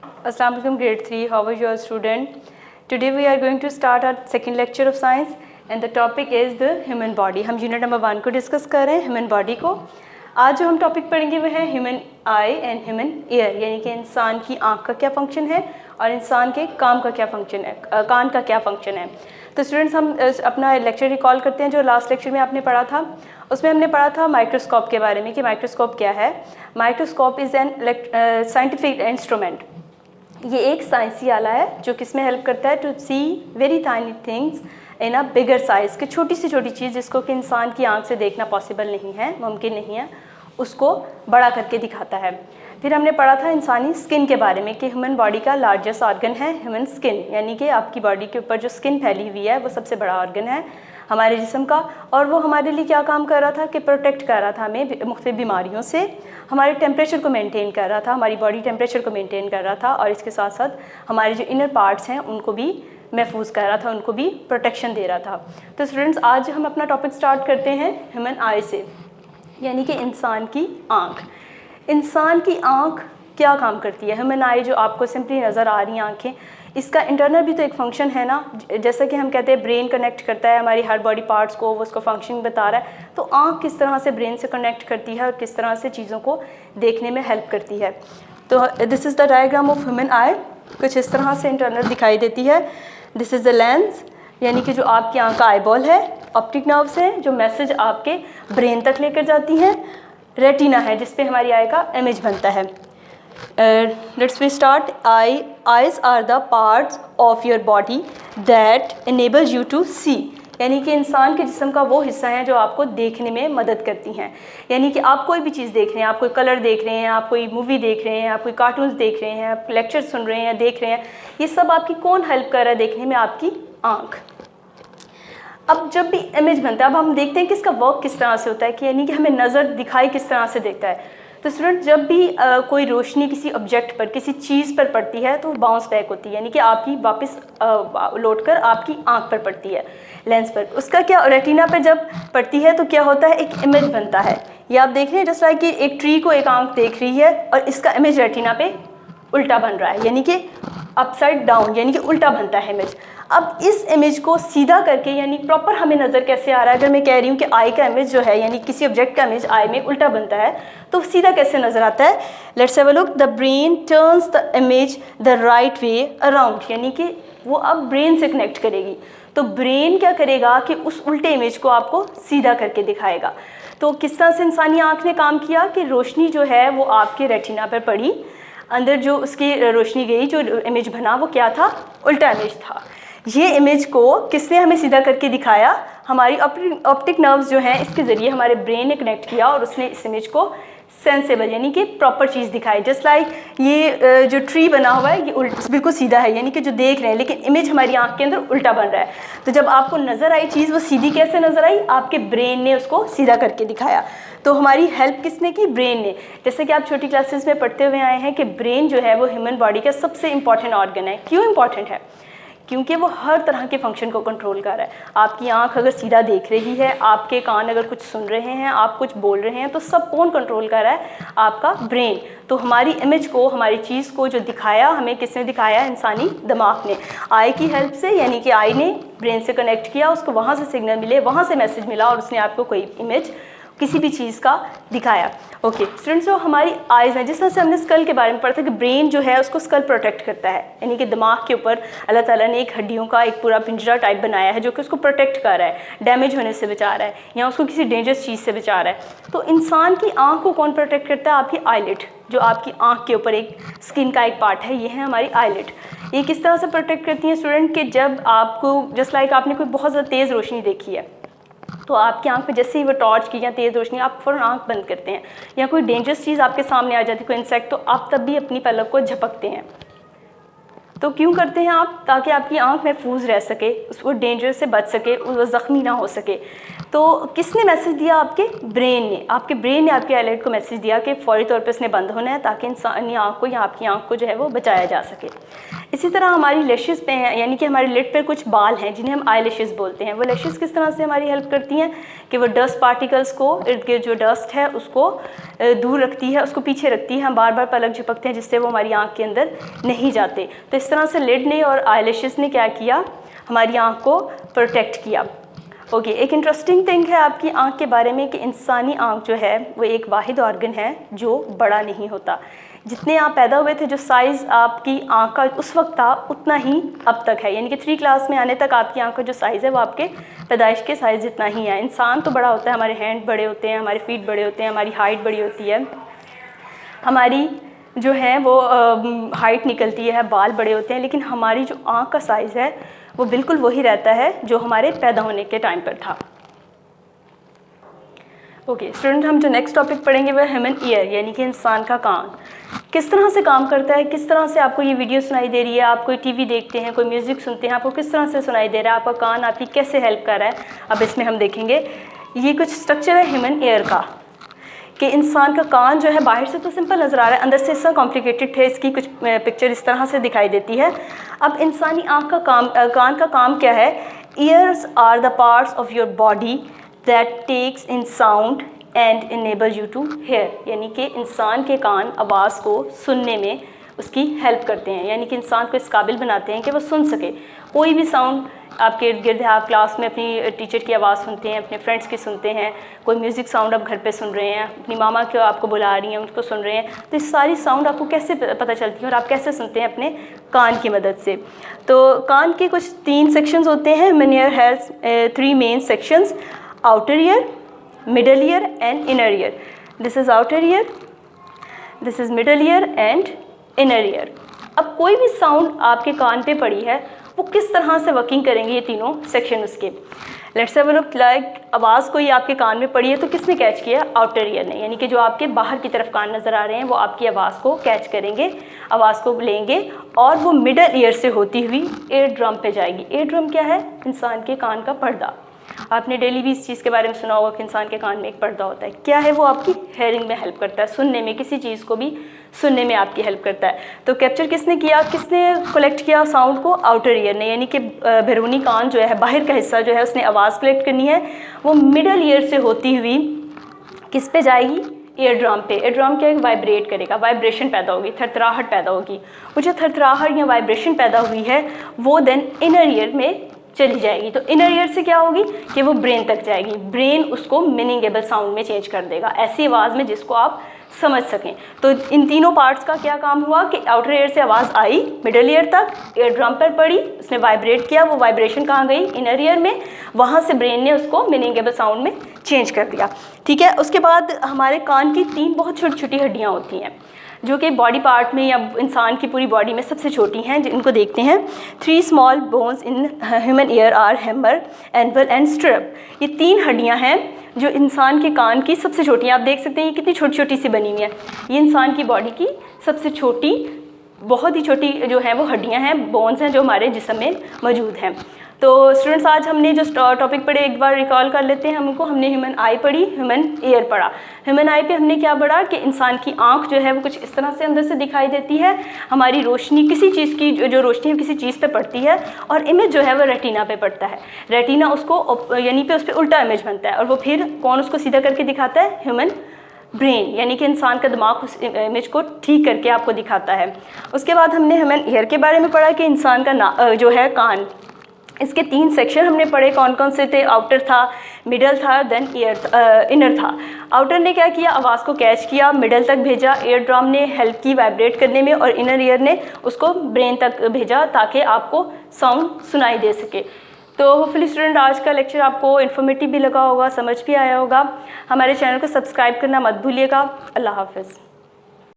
Assalamu alaikum grade 3, how are you student? Today we are going to start our second lecture of science and the topic is the human body. हम unit number 1 को discuss कर रहे हैं, human body को। आज जो हम topic पढ़ेंगे वो है human I and human ear, यानी कि इंसान की आँख का क्या फंक्शन है और इंसान के कान का क्या फंक्शन है। तो स्टूडेंट्स हम अपना लेक्चर रिकॉल करते हैं जो लास्ट लेक्चर में आपने पढ़ा था। उसमें हमने पढ़ा था माइक्रोस्कोप के बारे में कि माइक्रोस्कोप क्या है। Microscope is an scientific instrument. ये एक साइंसी आला है जो किस में हेल्प करता है to see very tiny things in a bigger size, कि छोटी से छोटी चीज़ जिसको कि इंसान की आंख से देखना पॉसिबल नहीं है, मुमकिन नहीं है, उसको बड़ा करके दिखाता है। फिर हमने पढ़ा था इंसानी स्किन के बारे में कि ह्यूमन बॉडी का लार्जेस्ट ऑर्गन है ह्यूमन स्किन, यानी कि आपकी बॉडी के ऊपर जो स्किन फैली हुई है वो सबसे बड़ा ऑर्गन है हमारे जिस्म का, और वो हमारे लिए क्या काम कर रहा था कि प्रोटेक्ट कर रहा था हमें मुख्तलिफ बीमारियों से, हमारे टेम्परेचर को मेंटेन कर रहा था, हमारी बॉडी टेम्परेचर को मेंटेन कर रहा था, और इसके साथ साथ हमारे जो इनर पार्ट्स हैं उनको भी महफूज कर रहा था, उनको भी प्रोटेक्शन दे रहा था। तो स्टूडेंट्स आज हम अपना टॉपिक स्टार्ट करते हैं ह्यूमन आई से, यानी कि इंसान की आँख। इंसान की आँख क्या काम करती है? ह्यूमन आई जो आपको सिंपली नज़र आ रही हैं आँखें, इसका इंटरनल भी तो एक फंक्शन है ना। जैसा कि हम कहते हैं ब्रेन कनेक्ट करता है हमारी हर बॉडी पार्ट्स को, वो उसको फंक्शन बता रहा है, तो आँख किस तरह से ब्रेन से कनेक्ट करती है और किस तरह से चीज़ों को देखने में हेल्प करती है। तो this is the diagram of human आई, कुछ इस तरह से इंटरनल दिखाई देती है। दिस इज़ द लेंस, यानी कि जो आपकी आँख का आईबॉल है, ऑप्टिक नर्व्स हैं जो मैसेज आपके ब्रेन तक लेकर जाती हैं, रेटिना है जिस पे हमारी आई का इमेज बनता है। Let's we start. Eyes are the parts of your body that enables you to see, यानी कि इंसान के जिस्म का वो हिस्सा है जो आपको देखने में मदद करती हैं। यानी कि आप कोई भी चीज़ देख रहे हैं, आप कोई कलर देख रहे हैं, आप कोई मूवी देख रहे हैं, आप कोई कार्टून्स देख रहे हैं, आप लेक्चर सुन रहे हैं, देख रहे हैं, ये सब आपकी कौन हेल्प कर रहा है देखने में? आपकी आँख। अब जब भी इमेज बनता है, अब हम देखते हैं कि इसका वर्क किस तरह से होता है, कि यानी कि हमें नज़र दिखाई किस तरह से देखता है। तो स्टूडेंट जब भी कोई रोशनी किसी ऑब्जेक्ट पर, किसी चीज़ पर पड़ती है तो बाउंस बैक होती है, यानी कि आपकी वापस लौटकर आपकी आंख पर पड़ती है, लेंस पर। उसका क्या, रेटिना पर जब पड़ती है तो क्या होता है, एक इमेज बनता है। ये आप देख रहे हैं जैसा कि एक ट्री को एक आंख देख रही है और इसका इमेज रेटिना पे उल्टा बन रहा है, यानी कि अपसाइड डाउन, यानी कि उल्टा बनता है इमेज। अब इस इमेज को सीधा करके, यानी प्रॉपर हमें नज़र कैसे आ रहा है? अगर मैं कह रही हूँ कि आई का इमेज जो है, यानी किसी ऑब्जेक्ट का इमेज आई में उल्टा बनता है, तो सीधा कैसे नज़र आता है? Let's have a look. The brain turns the image the right way around, यानी कि वो अब ब्रेन से कनेक्ट करेगी। तो ब्रेन क्या करेगा कि उस उल्टे इमेज को आपको सीधा करके दिखाएगा। तो किस तरह से इंसानी आँख ने काम किया कि रोशनी जो है वो आपके रेटिना पर पड़ी, अंदर जो उसकी रोशनी गई, जो इमेज बना वो क्या था? उल्टा इमेज था। ये इमेज को किसने हमें सीधा करके दिखाया? हमारी ऑप्टिक नर्व्स जो हैं इसके ज़रिए हमारे ब्रेन ने कनेक्ट किया और उसने इस इमेज को सेंसेबल, यानी कि प्रॉपर चीज़ दिखाई। जस्ट लाइक ये जो ट्री बना हुआ है ये बिल्कुल सीधा है, यानी कि जो देख रहे हैं, लेकिन इमेज हमारी आंख के अंदर उल्टा बन रहा है। तो जब आपको नज़र आई चीज़, वो सीधी कैसे नज़र आई? आपके ब्रेन ने उसको सीधा करके दिखाया। तो हमारी हेल्प किसने की? ब्रेन ने। जैसे कि आप छोटी क्लासेस में पढ़ते हुए आए हैं कि ब्रेन जो है वो ह्यूमन बॉडी का सबसे इंपॉर्टेंट ऑर्गन है। क्यों इंपॉर्टेंट है? क्योंकि वो हर तरह के फंक्शन को कंट्रोल कर रहा है। आपकी आंख अगर सीधा देख रही है, आपके कान अगर कुछ सुन रहे हैं, आप कुछ बोल रहे हैं, तो सब कौन कंट्रोल कर रहा है? आपका ब्रेन। तो हमारी इमेज को, हमारी चीज़ को जो दिखाया हमें, किसने दिखाया? इंसानी दिमाग ने, आई की हेल्प से, यानी कि आई ने ब्रेन से कनेक्ट किया, उसको वहाँ से सिग्नल मिले, वहाँ से मैसेज मिला और उसने आपको कोई इमेज किसी भी चीज़ का दिखाया। ओके स्टूडेंट्स, जो हमारी आइज़ हैं, जिस तरह से हमने स्कल के बारे में पढ़ा था कि ब्रेन जो है उसको स्कल प्रोटेक्ट करता है, यानी कि दिमाग के ऊपर अल्लाह ताला ने एक हड्डियों का एक पूरा पिंजरा टाइप बनाया है जो कि उसको प्रोटेक्ट कर रहा है, डैमेज होने से बचा रहा है या उसको किसी डेंजरस चीज़ से बचा रहा है। तो इंसान की आँख को कौन प्रोटेक्ट करता है? आपकी आईलिड, जो आपकी आँख के ऊपर एक स्किन का एक पार्ट है, ये है हमारी आईलिड। ये किस तरह से प्रोटेक्ट करती है स्टूडेंट? कि जब आपको, जस्ट लाइक आपने कोई बहुत ज़्यादा तेज़ रोशनी देखी है, तो आपकी आंख पे जैसे ही वो टॉर्च की या तेज़ रोशनी, आप फ़ौरन आंख बंद करते हैं, या कोई डेंजरस चीज़ आपके सामने आ जाती है, कोई इंसेक्ट, तो आप तब भी अपनी पलक को झपकते हैं। तो क्यों करते हैं आप? ताकि आपकी आँख महफूज रह सके, उसको डेंजर से बच सके, वो ज़ख्मी ना हो सके। तो किसने मैसेज दिया? आपके ब्रेन ने। आपके ब्रेन ने आपके आईलिड को मैसेज दिया कि फ़ौरी तौर पर इसने बंद होना है ताकि इंसानी आँख को या आपकी आँख को जो है वो बचाया जा सके। इसी तरह हमारी लैशेस पे हैं, यानी कि हमारे लिड पे कुछ बाल हैं जिन्हें हम आई लैशेस बोलते हैं। वो लैशेस किस तरह से हमारी हेल्प करती हैं कि वो डस्ट पार्टिकल्स को, इर्द गिर्द जो डस्ट है उसको दूर रखती है, उसको पीछे रखती है। हम बार बार पलक झपकते हैं जिससे वो हमारी आँख के अंदर नहीं जाते। तो इस तरह से लिड ने और आई लैशेस ने क्या किया? हमारी आँख को प्रोटेक्ट किया। ओके, एक इंटरेस्टिंग थिंग है आपकी आँख के बारे में कि इंसानी आँख जो है वो एक वाहिद ऑर्गन है जो बड़ा नहीं होता। जितने आप पैदा हुए थे, जो साइज़ आपकी आँख का उस वक्त था उतना ही अब तक है। यानी कि 3 क्लास में आने तक आपकी आँख का जो साइज़ है वो आपके पैदाइश के साइज़ जितना ही है। इंसान तो बड़ा होता है, हमारे हैंड बड़े होते हैं, हमारे फीट बड़े होते हैं, हमारी हाइट बड़ी होती है, हमारी जो है वो हाइट निकलती है, बाल बड़े होते हैं, लेकिन हमारी जो आँख का साइज़ है वो बिल्कुल वही रहता है जो हमारे पैदा होने के टाइम पर था। ओके स्टूडेंट, हम जो नेक्स्ट टॉपिक पढ़ेंगे वह ह्यूमन ईयर, यानी कि इंसान का कान किस तरह से काम करता है, किस तरह से आपको ये वीडियो सुनाई दे रही है, आप कोई टीवी देखते हैं, कोई म्यूज़िक सुनते हैं, आपको किस तरह से सुनाई दे रहा है, आपका कान आपकी कैसे हेल्प कर रहा है, अब इसमें हम देखेंगे। ये कुछ स्ट्रक्चर है ह्यूमन ईयर का कि इंसान का कान जो है बाहर से तो सिंपल नज़र आ रहा है, अंदर से इसका कॉम्प्लिकेटेड है। इसकी कुछ पिक्चर इस तरह से दिखाई देती है। अब इंसानी आँख का कान का काम क्या है? Ears are the parts of your body that takes in sound and enable you to hear, यानी कि इंसान के कान आवाज़ को सुनने में उसकी हेल्प करते हैं, यानी कि इंसान को इस काबिल बनाते हैं कि वो सुन सके। कोई भी साउंड आपके इर्द गिर्द है, आप क्लास में अपनी टीचर की आवाज़ सुनते हैं, अपने फ्रेंड्स की सुनते हैं, कोई म्यूज़िक साउंड आप घर पे सुन रहे हैं, अपनी मामा को आपको बुला रही हैं उनको सुन रहे हैं, तो इस सारी साउंड आपको कैसे पता चलती है और आप कैसे सुनते हैं? अपने कान की मदद से। तो कान के कुछ 3 सेक्शंस होते हैं। Human ear has 3 main sections, outer ear, middle ear and inner ear. This is outer ear, this is middle ear and inner ear. अब कोई भी साउंड आपके कान पे पड़ी है वो किस तरह से वर्किंग करेंगे ये तीनों सेक्शन उसके। Let's have a look, like आवाज़ कोई आपके कान में पड़ी है तो किसने कैच किया? आउटर ईयर ने, यानी कि जो आपके बाहर की तरफ कान नज़र आ रहे हैं वो आपकी आवाज़ को कैच करेंगे, आवाज़ को लेंगे और वो मिडल ईयर से होती हुई ईयर ड्रम पे जाएगी। ईयर ड्रम क्या है? इंसान के कान का पर्दा। आपने डेली भी इस चीज़ के बारे में सुना होगा कि इंसान के कान में एक पर्दा होता है। क्या है वो? आपकी हेयरिंग में हेल्प करता है, सुनने में, किसी चीज़ को भी सुनने में आपकी हेल्प करता है। तो कैप्चर किसने किया, किसने कलेक्ट किया साउंड को? आउटर ईयर ने, यानी कि बैरूनी कान जो है, बाहर का हिस्सा जो है, उसने आवाज़ कलेक्ट करनी है, वो मिडल ईयर से होती हुई किस पे जाएगी? ईयर ड्रम पे। ईयर ड्रम क्या है? वाइब्रेट करेगा, वाइब्रेशन पैदा होगी, थरथराहट पैदा होगी। वो जो थरथराहट या वाइब्रेशन पैदा हुई है वो देन इनर ईयर में चली जाएगी। तो इनर ईयर से क्या होगी कि वो ब्रेन तक जाएगी, ब्रेन उसको मीनिंगेबल साउंड में चेंज कर देगा, ऐसी आवाज़ में जिसको आप समझ सकें। तो इन तीनों पार्ट्स का क्या काम हुआ कि आउटर ईयर से आवाज़ आई मिडल ईयर तक, ईयर ड्रम पर पड़ी, उसने वाइब्रेट किया, वो वाइब्रेशन कहाँ गई? इनर ईयर में, वहाँ से ब्रेन ने उसको मीनिंगेबल साउंड में चेंज कर दिया। ठीक है, उसके बाद हमारे कान की 3 बहुत छोटी छोटी हड्डियाँ होती हैं जो कि बॉडी पार्ट में या इंसान की पूरी बॉडी में सबसे छोटी हैं, जिनको देखते हैं। 3 small bones in human ear are hammer, anvil and stirrup. ये 3 हड्डियां हैं जो इंसान के कान की सबसे छोटी हैं। आप देख सकते हैं ये कितनी छोटी छोटी सी बनी हुई है। ये इंसान की बॉडी की सबसे छोटी, बहुत ही छोटी जो है वो हड्डियां हैं, बोन्स हैं जो हमारे जिस्म में मौजूद हैं। तो स्टूडेंट्स, आज हमने जो टॉपिक पढ़े एक बार रिकॉल कर लेते हैं हमको। हमने ह्यूमन आई पढ़ी, ह्यूमन ईयर पढ़ा। ह्यूमन आई पे हमने क्या पढ़ा कि इंसान की आंख जो है वो कुछ इस तरह से अंदर से दिखाई देती है। हमारी रोशनी किसी चीज़ की जो रोशनी है किसी चीज़ पे पड़ती है और इमेज जो है वो रेटिना पे पड़ता है। रेटिना उसको यानी पे उस पर उल्टा इमेज बनता है और वो फिर कौन उसको सीधा करके दिखाता है? ह्यूमन ब्रेन, यानी कि इंसान का दिमाग उस इमेज को ठीक करके आपको दिखाता है। उसके बाद हमने ह्यूमन ईयर के बारे में पढ़ा कि इंसान का जो है कान, इसके 3 सेक्शन हमने पढ़े। कौन कौन से थे? आउटर था, मिडल था, देन इनर था। आउटर ने क्या किया? आवाज़ को कैच किया, मिडल तक भेजा, ईयर ड्रम ने हेल्प की वाइब्रेट करने में और इनर ईयर ने उसको ब्रेन तक भेजा ताकि आपको साउंड सुनाई दे सके। तो होपफुली स्टूडेंट, आज का लेक्चर आपको इन्फॉर्मेटिव भी लगा होगा, समझ भी आया होगा। हमारे चैनल को सब्सक्राइब करना मत भूलिएगा। अल्लाह हाफ़िज़।